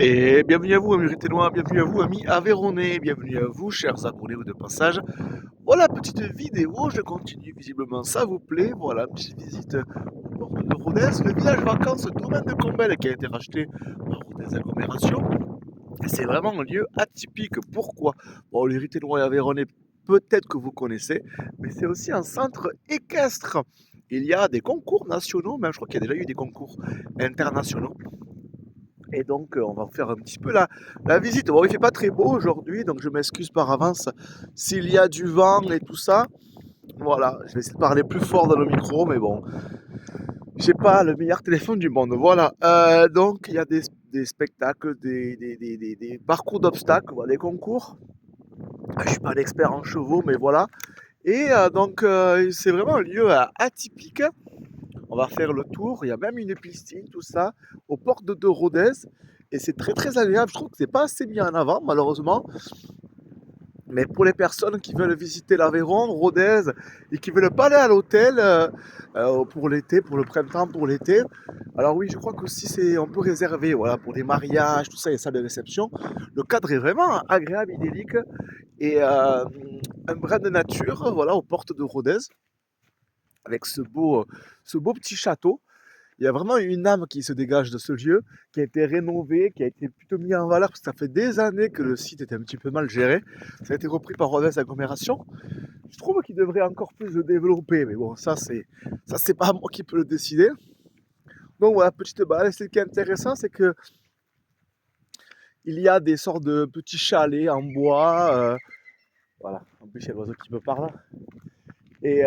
Et bienvenue à vous, amis Ténois, bienvenue à vous, amis Aveyronnais, bienvenue à vous, chers abonnés ou de passage. Voilà, petite vidéo, je continue, visiblement ça vous plaît. Voilà, petite visite aux portes de Rodez, le village vacances domaine de Combel qui a été racheté par Rodez Agglomération. C'est vraiment un lieu atypique. Pourquoi? Bon, les Ténois et Aveyronnais, peut-être que vous connaissez, mais c'est aussi un centre équestre. Il y a des concours nationaux, même je crois qu'il y a déjà eu des concours internationaux. Et donc, on va faire un petit peu la visite. Bon, il fait pas très beau aujourd'hui, donc je m'excuse par avance s'il y a du vent et tout ça. Voilà, je vais essayer de parler plus fort dans le micro, mais bon, j'ai pas le meilleur téléphone du monde. Voilà, donc il y a des spectacles, des parcours d'obstacles, voilà, des concours. Je suis pas un expert en chevaux, mais voilà. Et donc, c'est vraiment un lieu atypique. On va faire le tour, il y a même une piscine, tout ça, aux portes de Rodez. Et c'est très très agréable. Je trouve que c'est pas assez mis en avant, malheureusement. Mais pour les personnes qui veulent visiter l'Aveyron, Rodez, et qui veulent pas aller à l'hôtel pour l'été, pour le printemps, pour l'été, alors oui, je crois que si c'est, on peut réserver, voilà, pour des mariages, tout ça, et salles de réception. Le cadre est vraiment agréable, idyllique, et un brin de nature, voilà, aux portes de Rodez, avec ce beau petit château. Il y a vraiment une âme qui se dégage de ce lieu, qui a été rénové, qui a été plutôt mis en valeur, parce que ça fait des années que le site était un petit peu mal géré. Ça a été repris par Rodez Agglomération. Je trouve qu'il devrait encore plus le développer, mais bon, ça c'est pas moi qui peux le décider. Donc voilà, petite balade. Ce qui est intéressant, c'est que il y a des sortes de petits chalets en bois. Voilà, en plus il y a l'oiseau qui me parle. Et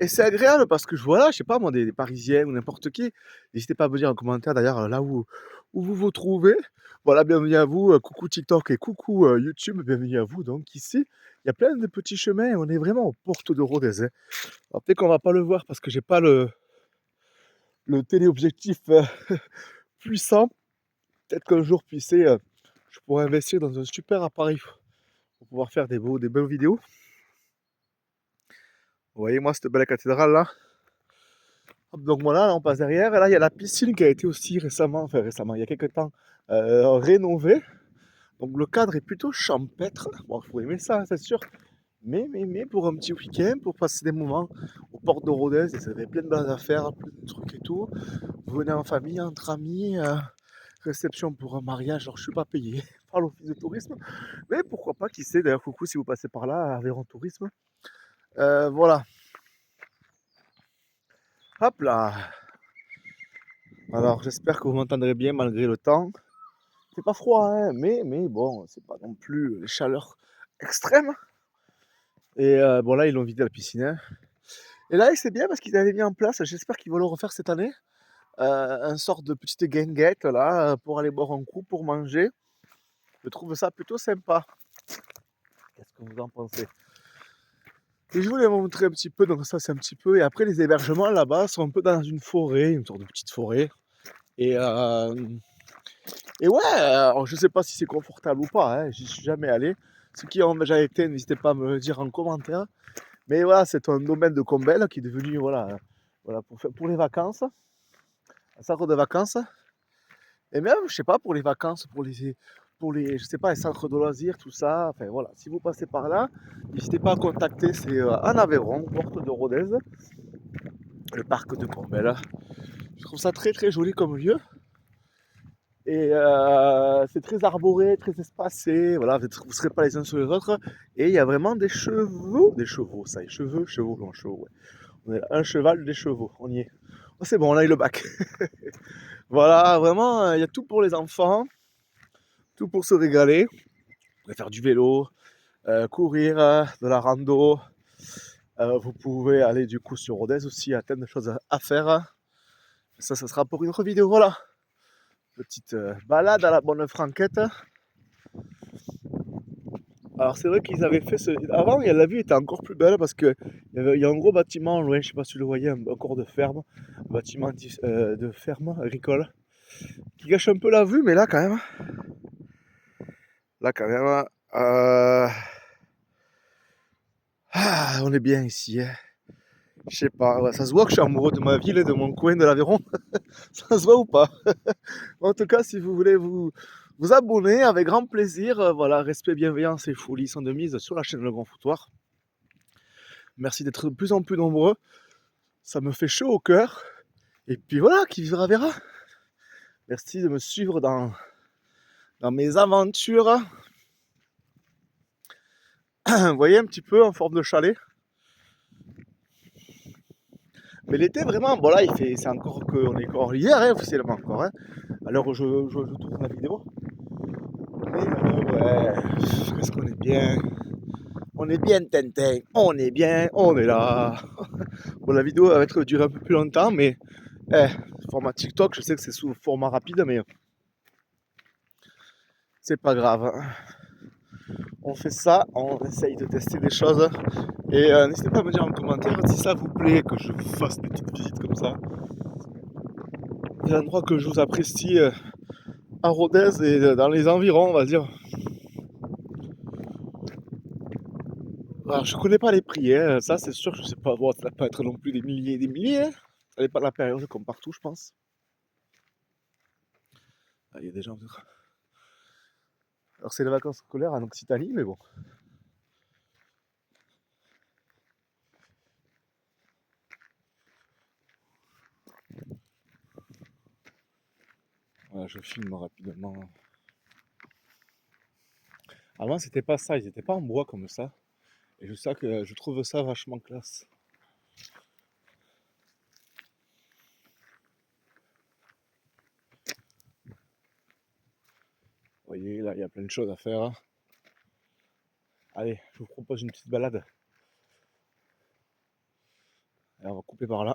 c'est agréable parce que je vois là, je sais pas moi, des Parisiens ou n'importe qui. N'hésitez pas à me dire en commentaire d'ailleurs là où vous vous trouvez. Voilà, bienvenue à vous, coucou TikTok et coucou YouTube, bienvenue à vous. Donc ici, il y a plein de petits chemins, on est vraiment aux portes de Rodez, hein. Alors peut-être qu'on va pas le voir parce que j'ai pas le téléobjectif puissant. Peut-être qu'un jour, je pourrais investir dans un super appareil pour pouvoir faire des belles vidéos. Vous voyez moi cette belle cathédrale là? Donc voilà, là on passe derrière, et là il y a la piscine qui a été aussi récemment, il y a quelques temps, rénovée. Donc le cadre est plutôt champêtre. Bon, il faut aimer ça, c'est sûr. Mais pour un petit week-end, pour passer des moments aux portes de Rodez, et ça fait plein de balades à faire, plein de trucs et tout. Vous venez en famille, entre amis, réception pour un mariage, alors je suis pas payé par l'office de tourisme. Mais pourquoi pas, qui sait, d'ailleurs coucou si vous passez par là, Aveyron Tourisme. Voilà, hop là. Alors j'espère que vous m'entendrez bien malgré le temps. C'est pas froid, hein, mais bon, c'est pas non plus les chaleurs extrêmes. Et bon, là, ils l'ont vidé la piscine, hein. Et là, c'est bien parce qu'ils avaient mis en place, j'espère qu'ils vont le refaire cette année, un sort de petite guinguette là, pour aller boire un coup, pour manger. Je trouve ça plutôt sympa. Qu'est-ce que vous en pensez? Et je voulais vous montrer un petit peu, donc ça c'est un petit peu. Et après, les hébergements là-bas sont un peu dans une forêt, une sorte de petite forêt. Et, et ouais, alors je sais pas si c'est confortable ou pas, hein, j'y suis jamais allé. Ceux qui ont déjà été, n'hésitez pas à me le dire en commentaire. Mais voilà, c'est un domaine de Combel qui est devenu, voilà, voilà pour les vacances, un centre de vacances. Et même, je sais pas, pour les vacances, je sais pas, les centres de loisirs, tout ça. Enfin voilà, si vous passez par là, n'hésitez pas à contacter, c'est en Aveyron, porte de Rodez, le parc de Combel. Je trouve ça très très joli comme lieu. Et c'est très arboré, très espacé, voilà, vous ne serez pas les uns sur les autres. Et il y a vraiment des chevaux, ça y est, chevaux, non, chevaux, ouais. On est là, un cheval, des chevaux, on y est. Oh, c'est bon, on a eu le bac. Voilà, vraiment, il y a tout pour les enfants, tout pour se régaler. Vous pouvez faire du vélo, courir, de la rando. Vous pouvez aller du coup sur Rodez aussi, il y a plein de choses à faire. Ça sera pour une autre vidéo, voilà. Petite balade à la bonne franquette. Alors c'est vrai qu'ils avaient fait ce. Avant, la vue était encore plus belle parce que il y a un gros bâtiment loin, je sais pas si vous le voyez, un corps de ferme, un bâtiment de ferme agricole, qui gâche un peu la vue, mais là quand même, on est bien ici, hein. Je sais pas, ouais, ça se voit que je suis amoureux de ma ville et de mon coin de l'Aveyron. Ça se voit ou pas? En tout cas, si vous voulez vous abonner avec grand plaisir. Voilà, respect, bienveillance et folie sont de mise sur la chaîne Le Grand Foutoir. Merci d'être de plus en plus nombreux. Ça me fait chaud au cœur. Et puis voilà, qui vivra verra. Merci de me suivre dans mes aventures. Vous voyez un petit peu en forme de chalet. Mais l'été vraiment, bon là c'est encore qu'on est encore hier, hein, officiellement encore. Hein. Alors je tourne la vidéo. Mais ouais, qu'est-ce qu'on est bien. On est bien Tintin, on est bien, on est là. Bon la vidéo va être durer un peu plus longtemps, mais format TikTok, je sais que c'est sous format rapide, mais c'est pas grave. On fait ça, on essaye de tester des choses. Et n'hésitez pas à me dire en commentaire si ça vous plaît que je vous fasse des petites visites comme ça. Des endroits que je vous apprécie à Rodez et dans les environs, on va dire. Alors, je connais pas les prix, hein. Ça c'est sûr, je sais pas, bon, ça va pas être non plus des milliers et des milliers. Hein. Ça n'est pas la période comme partout, je pense. Ah, il y a des gens peut-être. Alors c'est les vacances scolaires en Occitanie, mais bon. Voilà, je filme rapidement. Avant c'était pas ça, ils étaient pas en bois comme ça. Et je trouve ça vachement classe. Vous voyez, là il y a plein de choses à faire. Allez, je vous propose une petite balade. Et on va couper par là.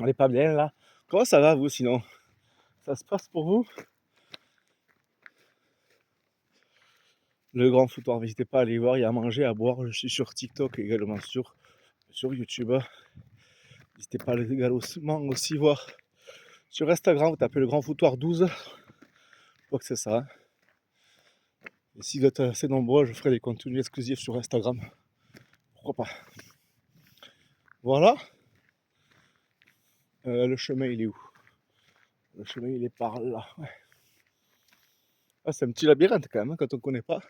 On est pas bien là. Comment ça va vous sinon? Ça se passe pour vous? Le Grand Foutoir, n'hésitez pas à aller voir, il y a à manger, à boire. Je suis sur TikTok également sur YouTube. N'hésitez pas à également aussi voir sur Instagram, vous tapez le Grand Foutoir 12. Je crois que c'est ça. Et si vous êtes assez nombreux, je ferai des contenus exclusifs sur Instagram. Pourquoi pas? Voilà. Le chemin il est où? Le chemin il est par là. Ouais. Ah, c'est un petit labyrinthe quand même hein, quand on ne connaît pas.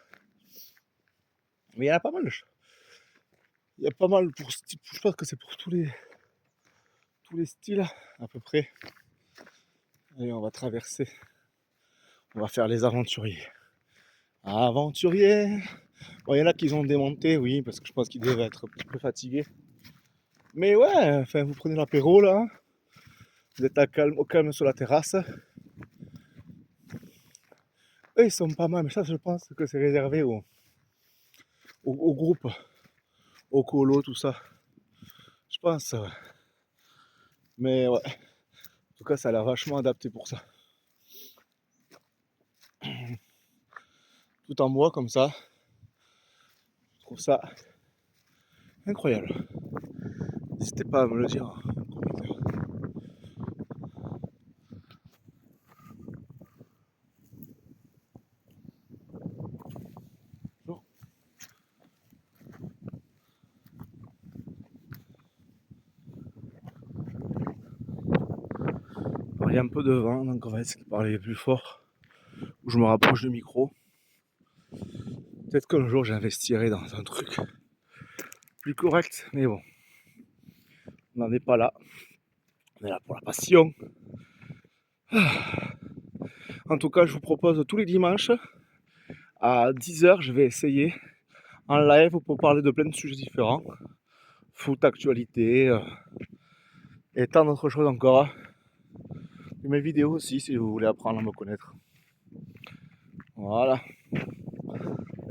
Mais il y en a pas mal. Il y a pas mal pour je pense que c'est pour tous les styles à peu près. Allez, on va traverser. On va faire les aventuriers. Aventuriers. Bon, il y en a qui ont démonté, oui, parce que je pense qu'ils devaient être un petit peu fatigués. Mais ouais, enfin, vous prenez l'apéro là. Vous êtes au calme sur la terrasse. Eux, ils sont pas mal, mais ça, je pense que c'est réservé au groupe, au colo, tout ça. Je pense. Mais ouais, en tout cas, ça a l'air vachement adapté pour ça. Tout en bois comme ça. Je trouve ça incroyable. N'hésitez pas à me le dire en commentaire. Bon. Alors, il y a un peu de vent, donc on va essayer de parler plus fort. Où je me rapproche du micro. Peut-être qu'un jour j'investirai dans un truc plus correct, mais bon, on n'en est pas là. On est là pour la passion. En tout cas, je vous propose tous les dimanches à 10h, je vais essayer en live pour parler de plein de sujets différents. Foot, actualité et tant d'autres choses encore. Et mes vidéos aussi si vous voulez apprendre à me connaître. Voilà.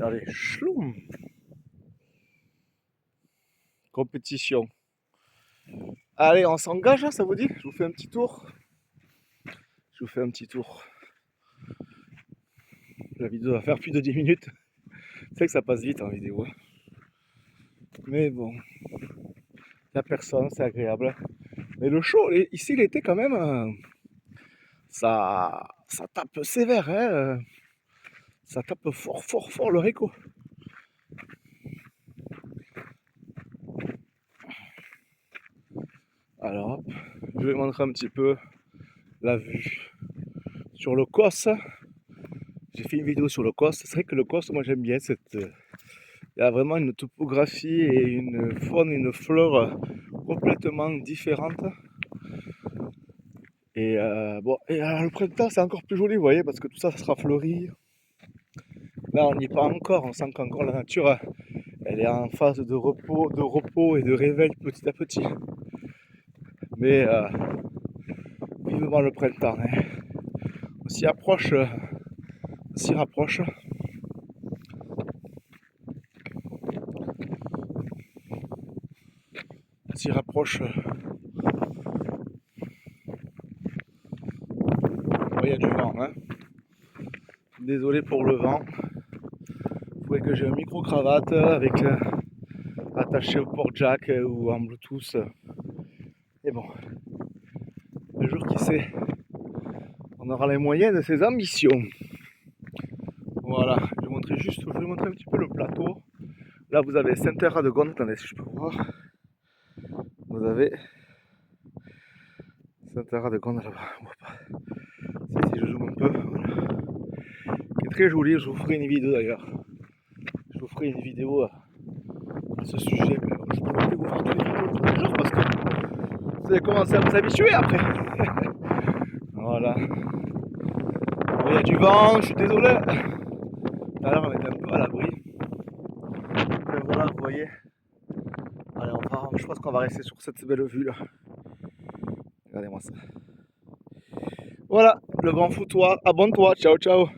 Allez, chloum. Compétition. Allez, on s'engage, ça vous dit? Je vous fais un petit tour. Je vous fais un petit tour. La vidéo va faire plus de 10 minutes. C'est que ça passe vite en vidéo. Mais bon. Il n'y a personne, c'est agréable. Mais le chaud, ici l'été quand même, ça tape sévère. Hein, ça tape fort, fort, fort le réco. Alors hop, Je vais montrer un petit peu la vue sur le Causse. J'ai fait une vidéo sur le Causse. C'est vrai que le Causse, moi j'aime bien cette. Il y a vraiment une topographie et une faune, une flore complètement différentes. Et bon, et alors, le printemps c'est encore plus joli, vous voyez, parce que tout ça, ça sera fleuri. Là, on n'y est pas encore. On sent qu'encore la nature, elle est en phase de repos et de réveil petit à petit. Mais vivement le printemps, hein. On s'y approche, on s'y rapproche. On s'y rapproche. Oh, il y a du vent, hein. Désolé pour le vent. Il faudrait que j'ai un micro-cravate avec attaché au port-jack ou en Bluetooth. Et bon, le jour qui sait, on aura les moyens de ses ambitions. Voilà, je vais montrer un petit peu le plateau. Là, vous avez Sainte-Radegonde. Attendez si je peux voir. Vous avez Sainte-Radegonde là-bas. On voit pas. Si je zoome un peu, voilà. Qui est très joli. Je vous ferai une vidéo d'ailleurs. Je vous ferai une vidéo à ce sujet. Mais je ne peux plus vous faire toutes les vidéos tous les jours parce que vous allez commencer à vous habituer après. Voilà. Bon, il y a du vent, je suis désolé. Tout à l'heure, on était un peu à l'abri. Mais voilà, vous voyez. Allez, je pense qu'on va rester sur cette belle vue là. Regardez-moi ça. Voilà, le grand foutoir. Abonne-toi. Ciao, ciao.